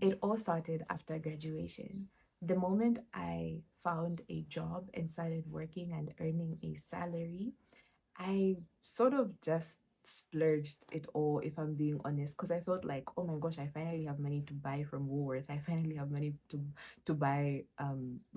It all started after graduation. The moment I found a job and started working and earning a salary, I sort of just splurged it all, if I'm being honest, because I felt like, oh my gosh, I finally have money to buy from Woolworth. I finally have money to buy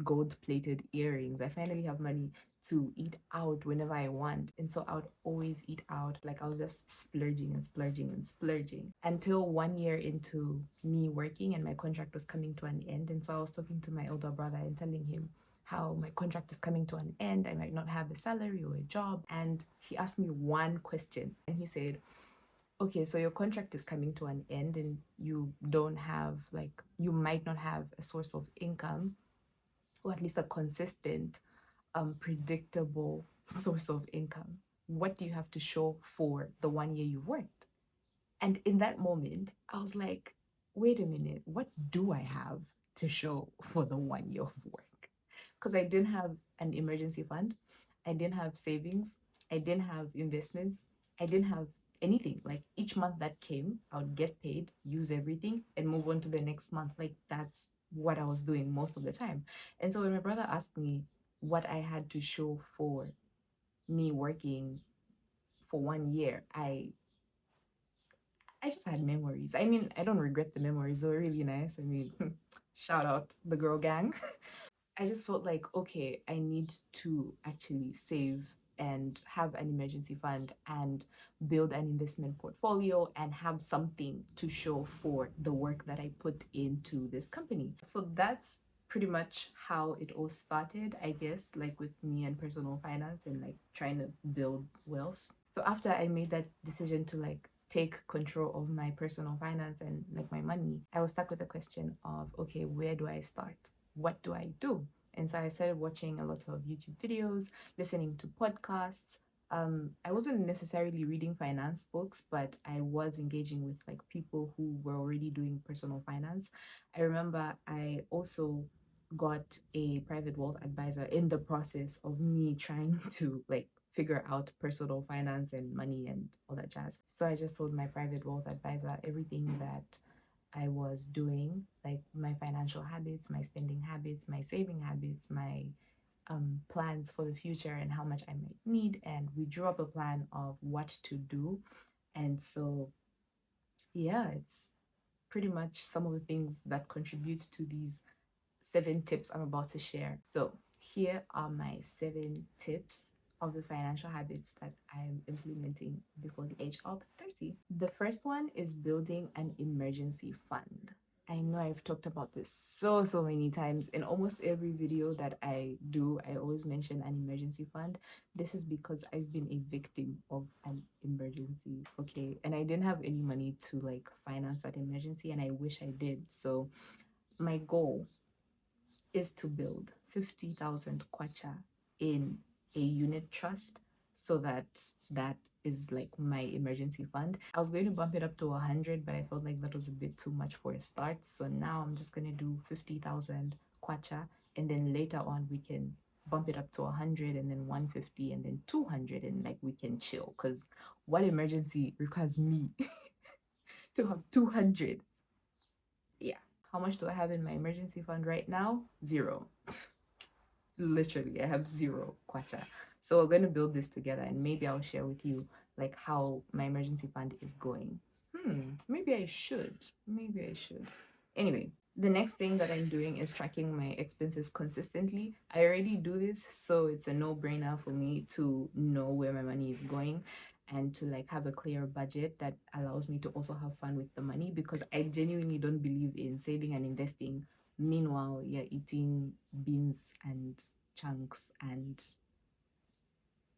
gold-plated earrings. I finally have money to eat out whenever I want. And so I would always eat out. Like I was just splurging and splurging and splurging until 1 year into me working and my contract was coming to an end. And so I was talking to my older brother and telling him how my contract is coming to an end. I might not have a salary or a job. And he asked me one question and he said, okay, so your contract is coming to an end and you don't have, like, you might not have a source of income, or at least a consistent, predictable source of income. What do you have to show for the 1 year you've worked? And in that moment, I was like, wait a minute, what do I have to show for the 1 year of work? Because I didn't have an emergency fund, I didn't have savings, I didn't have investments, I didn't have anything. Like each month that came, I would get paid, use everything, and move on to the next month. Like that's what I was doing most of the time. And so when my brother asked me what I had to show for me working for 1 year, I just had memories. I mean, I don't regret the memories. They were really nice. I mean, shout out the girl gang. I just felt like, okay, I need to actually save and have an emergency fund and build an investment portfolio and have something to show for the work that I put into this company. So that's pretty much how it all started, I guess, like with me and personal finance and like trying to build wealth. So after I made that decision to like take control of my personal finance and like my money, I was stuck with the question of, okay, where do I start? What do I do? And so I started watching a lot of YouTube videos, listening to podcasts. I wasn't necessarily reading finance books, but I was engaging with like people who were already doing personal finance. I remember I also got a private wealth advisor in the process of me trying to like figure out personal finance and money and all that jazz. So I just told my private wealth advisor everything that I was doing, like my financial habits, my spending habits, my saving habits, my plans for the future and how much I might need. And we drew up a plan of what to do. And so, yeah, it's pretty much some of the things that contribute to these 7 tips I'm about to share. So, here are my 7 tips of the financial habits that I'm implementing before the age of 30. The first one is building an emergency fund. I know I've talked about this so many times. In almost every video that I do, I always mention an emergency fund. This is because I've been a victim of an emergency, okay? And I didn't have any money to like finance that emergency, and I wish I did. So my goal is to build 50,000 kwacha in a unit trust so that that is like my emergency fund. I was going to bump it up to 100, but I felt like that was a bit too much for a start. So now I'm just going to do 50,000 kwacha, and then later on we can bump it up to 100 and then 150 and then 200, and like we can chill, because what emergency requires me to have 200? Yeah. How much do I have in my emergency fund right now? Zero. Literally, I have zero kwacha. So we're going to build this together, and maybe I'll share with you like how my emergency fund is going. Maybe I should. Maybe I should. Anyway, the next thing that I'm doing is tracking my expenses consistently. I already do this, so it's a no-brainer for me to know where my money is going and to like have a clear budget that allows me to also have fun with the money, because I genuinely don't believe in saving and investing. Meanwhile, you're eating beans and chunks and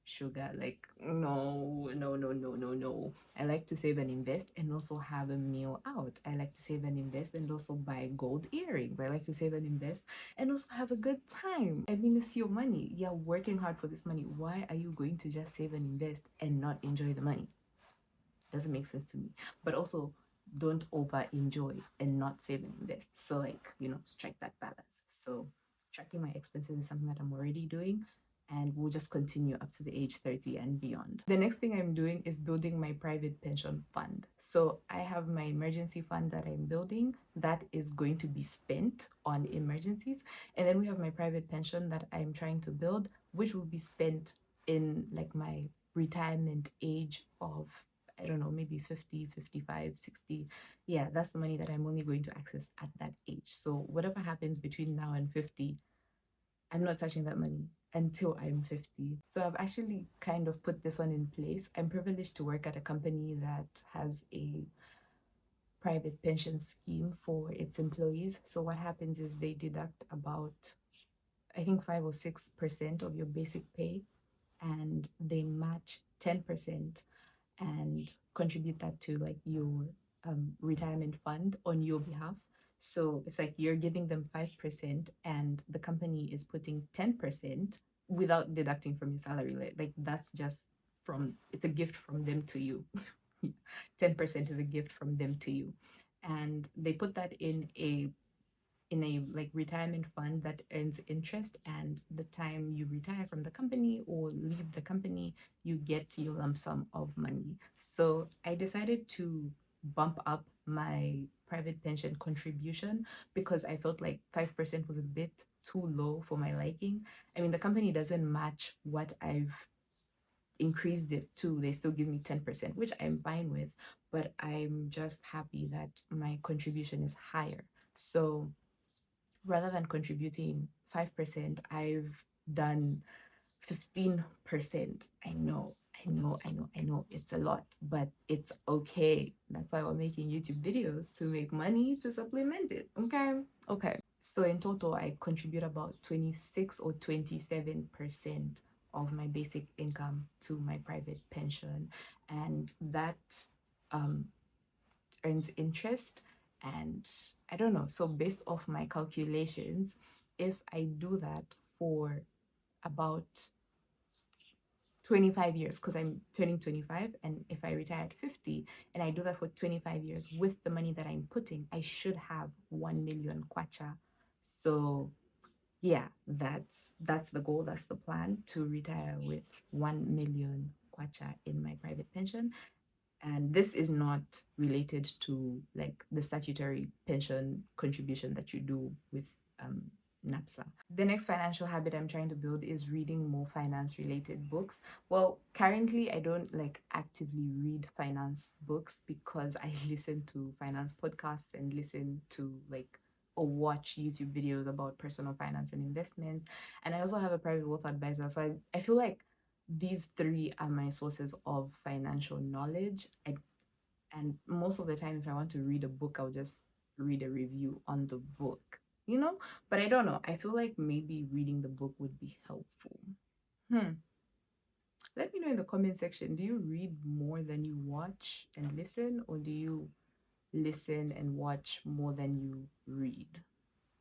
sugar. Like, no, no, no, no, no, no. I like to save and invest and also have a meal out. I like to save and invest and also buy gold earrings. I like to save and invest and also have a good time. I mean, it's your money. You're working hard for this money. Why are you going to just save and invest and not enjoy the money? Doesn't make sense to me. But also, don't over enjoy and not save and invest. So, like, strike that balance. So, tracking my expenses is something that I'm already doing. and we'll just continue up to the age 30 and beyond. The next thing I'm doing is building my private pension fund. So I have my emergency fund that I'm building that is going to be spent on emergencies. And then we have my private pension that I'm trying to build, which will be spent in like my retirement age of, I don't know, maybe 50, 55, 60. Yeah, that's the money that I'm only going to access at that age. So whatever happens between now and 50, I'm not touching that money until I'm 50. So I've actually kind of put this one in place. I'm privileged to work at a company that has a private pension scheme for its employees. So what happens is they deduct about, I think, 5 or 6% of your basic pay, and they match 10% and contribute that to like your retirement fund on your behalf. So it's like you're giving them 5% and the company is putting 10% without deducting from your salary. Like that's just from, it's a gift from them to you. 10% is a gift from them to you. And they put that in a like retirement fund that earns interest, and the time you retire from the company or leave the company, you get your lump sum of money. So I decided to bump up my private pension contribution because I felt like 5% was a bit too low for my liking. I mean, the company doesn't match what I've increased it to. They still give me 10%, which I'm fine with, but I'm just happy that my contribution is higher. So rather than contributing 5%, I've done 15%. I know, it's a lot, but it's okay. That's why we're making YouTube videos, to make money to supplement it. Okay. Okay. So in total, I contribute about 26 or 27% of my basic income to my private pension. And that um, earns interest. And I don't know. So based off my calculations, if I do that for about 25 years, because I'm turning 25, and if I retire at 50 and I do that for 25 years with the money that I'm putting, I should have 1 million kwacha. So yeah, that's the goal, that's the plan, to retire with 1 million kwacha in my private pension. And this is not related to like the statutory pension contribution that you do with NAPSA. The next financial habit I'm trying to build is reading more finance related books. Well, currently I don't like actively read finance books because I listen to finance podcasts and listen to like or watch YouTube videos about personal finance and investment. And I also have a private wealth advisor. So I feel like these three are my sources of financial knowledge. And most of the time, if I want to read a book, I'll just read a review on the book, you know? But I don't know. I feel like maybe reading the book would be helpful. Let me know in the comment section. Do you read more than you watch and listen, or do you listen and watch more than you read?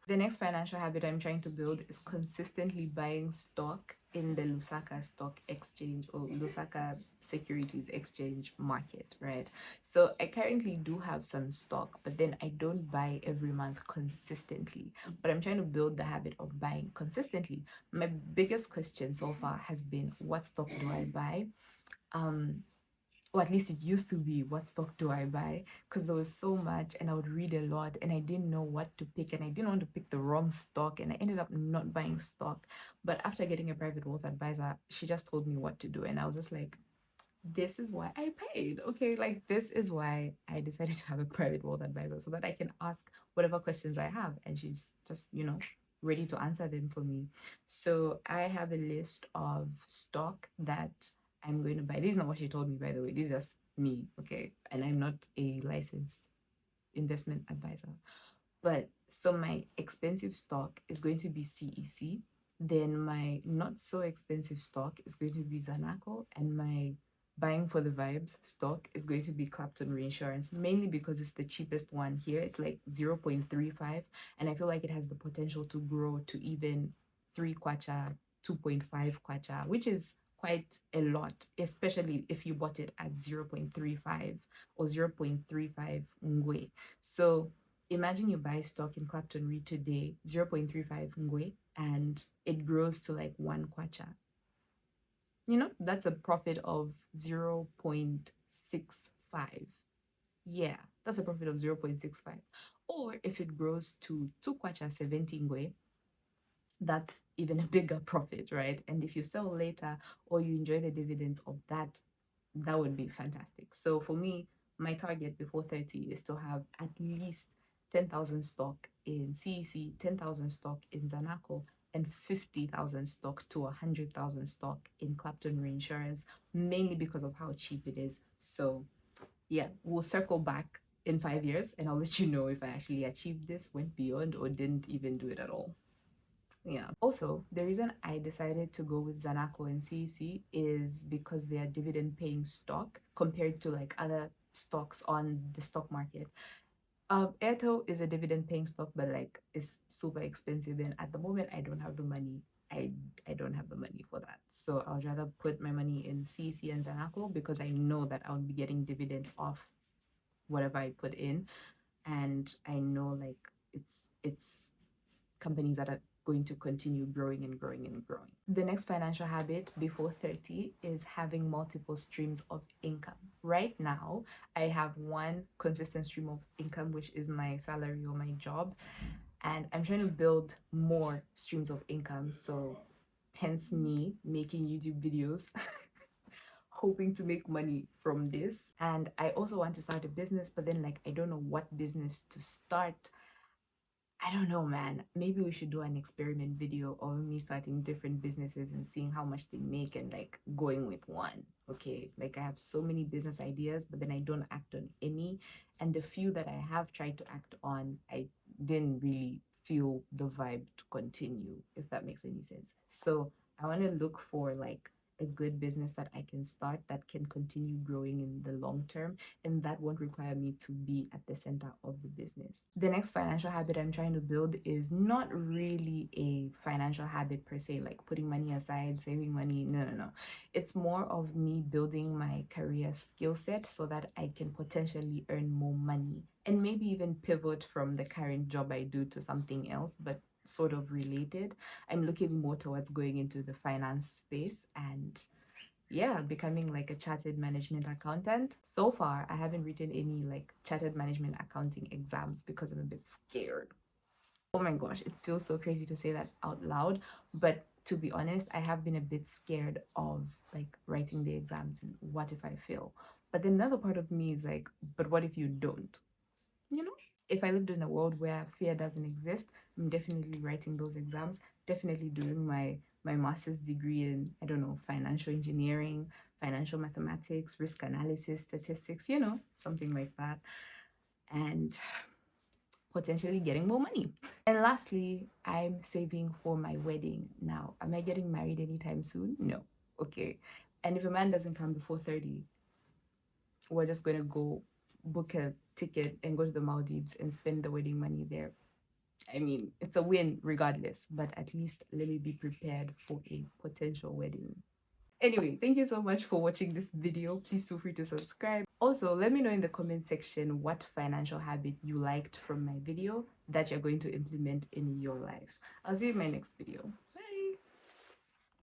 The next financial habit I'm trying to build is consistently buying stock in the Lusaka Stock Exchange or Lusaka Securities Exchange market, right? So I currently do have some stock, but then I don't buy every month consistently. But I'm trying to build the habit of buying consistently. My biggest question so far has been, what stock do I buy? Or at least it used to be, what stock do I buy? Because there was so much and I would read a lot and I didn't know what to pick, and I didn't want to pick the wrong stock, and I ended up not buying stock. But after getting a private wealth advisor, she just told me what to do, and I was just like, this is why I paid. Okay, like this is why I decided to have a private wealth advisor, so that I can ask whatever questions I have and she's just, ready to answer them for me. So I have a list of stock that I'm going to buy. This is not what she told me, by the way. This is just me, okay? And I'm not a licensed investment advisor. But so my expensive stock is going to be CEC. Then my not so expensive stock is going to be Zanaco, and my buying for the vibes stock is going to be Clapton Reinsurance, mainly because it's the cheapest one here. It's like 0.35, and I feel like it has the potential to grow to even 3 kwacha, 2.5 kwacha, which is quite a lot, especially if you bought it at 0.35 or 0.35 ngwe. So imagine you buy stock in Clapton Re today, 0.35 ngwe, and it grows to like 1 kwacha. That's a profit of 0.65. Yeah, that's a profit of 0.65. Or if it grows to 2 kwacha 70 ngwe, that's even a bigger profit, right? And if you sell later or you enjoy the dividends of that, that would be fantastic. So for me, my target before 30 is to have at least 10,000 stock in CEC, 10,000 stock in Zanaco, and 50,000 stock to 100,000 stock in Clapton Reinsurance, mainly because of how cheap it is. So yeah, we'll circle back in 5 years and I'll let you know if I actually achieved this, went beyond, or didn't even do it at all. Yeah. Also, the reason I decided to go with Zanaco and CEC is because they are dividend paying stock compared to like other stocks on the stock market. Airtel is a dividend paying stock, but like it's super expensive. And at the moment, I don't have the money. I don't have the money for that. So I would rather put my money in CEC and Zanaco because I know that I would be getting dividend off whatever I put in. And I know like it's companies that are going to continue growing and growing and growing. The next financial habit before 30 is having multiple streams of income. Right now, I have one consistent stream of income, which is my salary or my job, and I'm trying to build more streams of income. So, hence me making YouTube videos. Hoping to make money from this. And I also want to start a business, but then like I don't know what business to start. I don't know, man. Maybe we should do an experiment video of me starting different businesses and seeing how much they make and like going with one. Okay. Like I have so many business ideas, but then I don't act on any. And the few that I have tried to act on, I didn't really feel the vibe to continue, if that makes any sense. So I want to look for like a good business that I can start that can continue growing in the long term, and that won't require me to be at the center of the business. The next financial habit I'm trying to build is not really a financial habit per se, like putting money aside, saving money. No, no, no. It's more of me building my career skill set so that I can potentially earn more money and maybe even pivot from the current job I do to something else, but sort of related. I'm looking more towards going into the finance space and yeah, becoming like a chartered management accountant. So far, I haven't written any like chartered management accounting exams because I'm a bit scared. Oh my gosh, it feels so crazy to say that out loud, but to be honest, I have been a bit scared of like writing the exams and what if I fail? But then another part of me is like, but what if you don't? You know? If I lived in a world where fear doesn't exist, I'm definitely writing those exams, definitely doing my master's degree in, I don't know, financial engineering, financial mathematics, risk analysis, statistics, something like that. And potentially getting more money. And lastly, I'm saving for my wedding. Now, am I getting married anytime soon? No. Okay. And if a man doesn't come before 30, we're just going to go book a ticket and go to the Maldives and spend the wedding money there. I mean, it's a win regardless, but at least let me be prepared for a potential wedding. Anyway, thank you so much for watching this video. Please feel free to subscribe. Also, let me know in the comment section what financial habit you liked from my video that you're going to implement in your life. I'll see you in my next video.